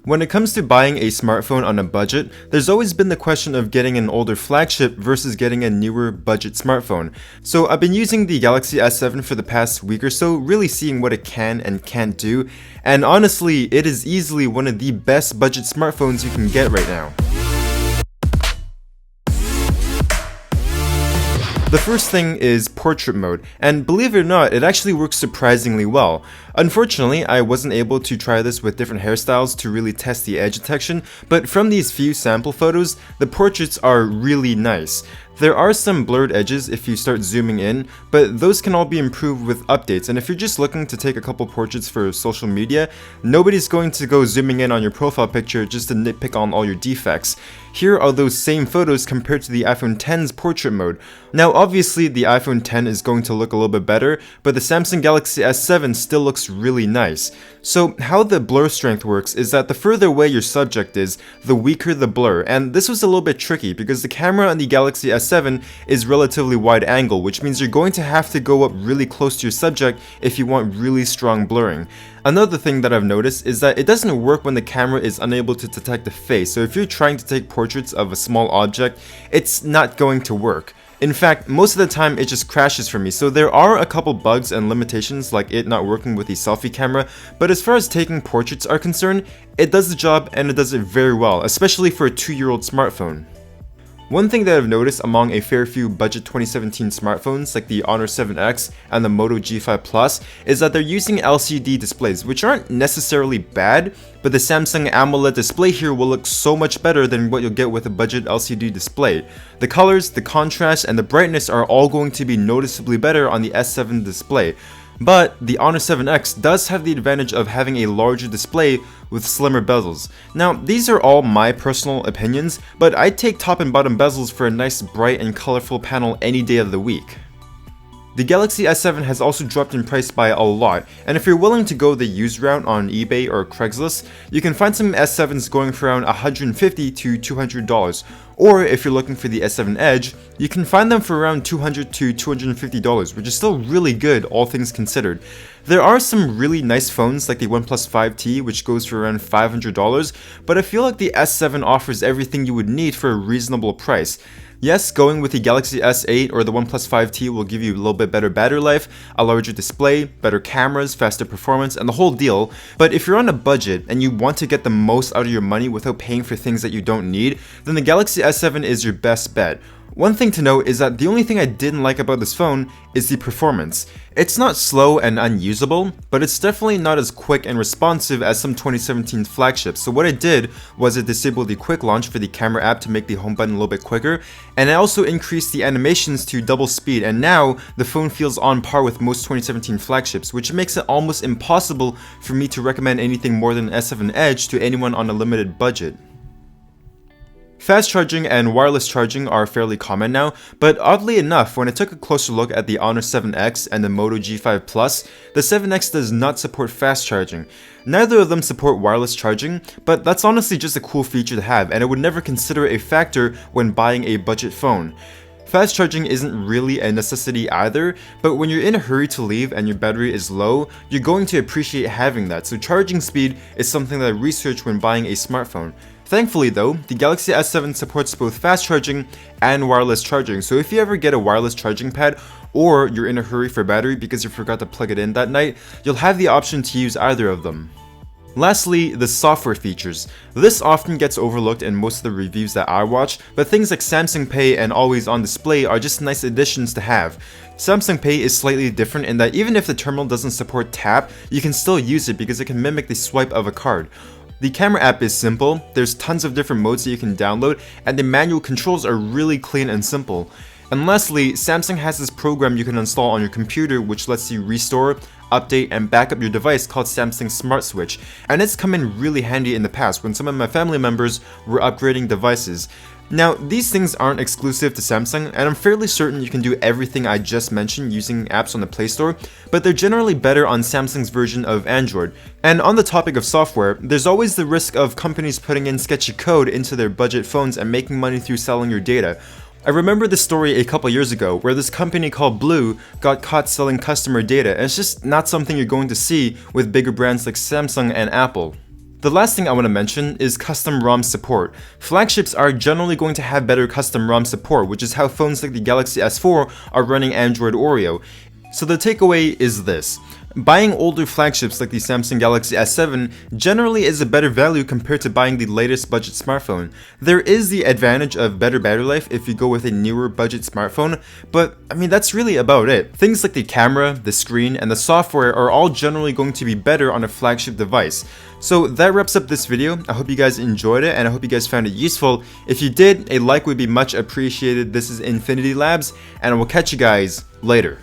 When it comes to buying a smartphone on a budget, there's always been the question of getting an older flagship versus getting a newer budget smartphone. So I've been using the Galaxy S7 for the past week or so, really seeing what it can and can't do, and honestly, it is easily one of the best budget smartphones you can get right now. The first thing is portrait mode, and believe it or not, it actually works surprisingly well. Unfortunately, I wasn't able to try this with different hairstyles to really test the edge detection, but from these few sample photos, the portraits are really nice. There are some blurred edges if you start zooming in, but those can all be improved with updates, and if you're just looking to take a couple portraits for social media, nobody's going to go zooming in on your profile picture just to nitpick on all your defects. Here are those same photos compared to the iPhone X's portrait mode. Now obviously the iPhone X is going to look a little bit better, but the Samsung Galaxy S7 still looks really nice. So how the blur strength works is that the further away your subject is, the weaker the blur, and this was a little bit tricky because the camera on the Galaxy S7 is relatively wide angle, which means you're going to have to go up really close to your subject if you want really strong blurring. Another thing that I've noticed is that it doesn't work when the camera is unable to detect the face, so if you're trying to take portraits of a small object, it's not going to work. In fact, most of the time it just crashes for me, so there are a couple bugs and limitations like it not working with the selfie camera, but as far as taking portraits are concerned, it does the job and it does it very well, especially for a 2-year-old smartphone. One thing that I've noticed among a fair few budget 2017 smartphones like the Honor 7X and the Moto G5 Plus is that they're using LCD displays, which aren't necessarily bad, but the Samsung AMOLED display here will look so much better than what you'll get with a budget LCD display. The colors, the contrast, and the brightness are all going to be noticeably better on the S7 display. But the Honor 7X does have the advantage of having a larger display with slimmer bezels. Now, these are all my personal opinions, but I'd take top and bottom bezels for a nice bright and colorful panel any day of the week. The Galaxy S7 has also dropped in price by a lot, and if you're willing to go the used route on eBay or Craigslist, you can find some S7s going for around $150 to $200. Or if you're looking for the S7 Edge, you can find them for around $200 to $250, which is still really good, all things considered. There are some really nice phones like the OnePlus 5T, which goes for around $500, but I feel like the S7 offers everything you would need for a reasonable price. Yes, going with the Galaxy S8 or the OnePlus 5T will give you a little bit better battery life, a larger display, better cameras, faster performance, and the whole deal, but if you're on a budget and you want to get the most out of your money without paying for things that you don't need, then the Galaxy S7 is your best bet. One thing to note is that the only thing I didn't like about this phone is the performance. It's not slow and unusable, but it's definitely not as quick and responsive as some 2017 flagships. So what I did was I disabled the quick launch for the camera app to make the home button a little bit quicker, and I also increased the animations to double speed, and now the phone feels on par with most 2017 flagships, which makes it almost impossible for me to recommend anything more than S7 Edge to anyone on a limited budget. Fast charging and wireless charging are fairly common now, but oddly enough, when I took a closer look at the Honor 7X and the Moto G5 Plus, the 7X does not support fast charging. Neither of them support wireless charging, but that's honestly just a cool feature to have, and I would never consider it a factor when buying a budget phone. Fast charging isn't really a necessity either, but when you're in a hurry to leave and your battery is low, you're going to appreciate having that, so charging speed is something that I researched when buying a smartphone. Thankfully though, the Galaxy S7 supports both fast charging and wireless charging, so if you ever get a wireless charging pad or you're in a hurry for battery because you forgot to plug it in that night, you'll have the option to use either of them. Lastly, the software features. This often gets overlooked in most of the reviews that I watch, but things like Samsung Pay and Always On Display are just nice additions to have. Samsung Pay is slightly different in that even if the terminal doesn't support tap, you can still use it because it can mimic the swipe of a card. The camera app is simple, there's tons of different modes that you can download, and the manual controls are really clean and simple. And lastly, Samsung has this program you can install on your computer which lets you restore, update, and back up your device called Samsung Smart Switch, and it's come in really handy in the past when some of my family members were upgrading devices. Now, these things aren't exclusive to Samsung, and I'm fairly certain you can do everything I just mentioned using apps on the Play Store, but they're generally better on Samsung's version of Android. And on the topic of software, there's always the risk of companies putting in sketchy code into their budget phones and making money through selling your data. I remember this story a couple years ago where this company called Blue got caught selling customer data, and it's just not something you're going to see with bigger brands like Samsung and Apple. The last thing I want to mention is custom ROM support. Flagships are generally going to have better custom ROM support, which is how phones like the Galaxy S4 are running Android Oreo. So the takeaway is this. Buying older flagships like the Samsung Galaxy S7 generally is a better value compared to buying the latest budget smartphone. There is the advantage of better battery life if you go with a newer budget smartphone, but I mean that's really about it. Things like the camera, the screen, and the software are all generally going to be better on a flagship device. So that wraps up this video. I hope you guys enjoyed it and I hope you guys found it useful. If you did, a like would be much appreciated. This is Infinity Labs and I will catch you guys later.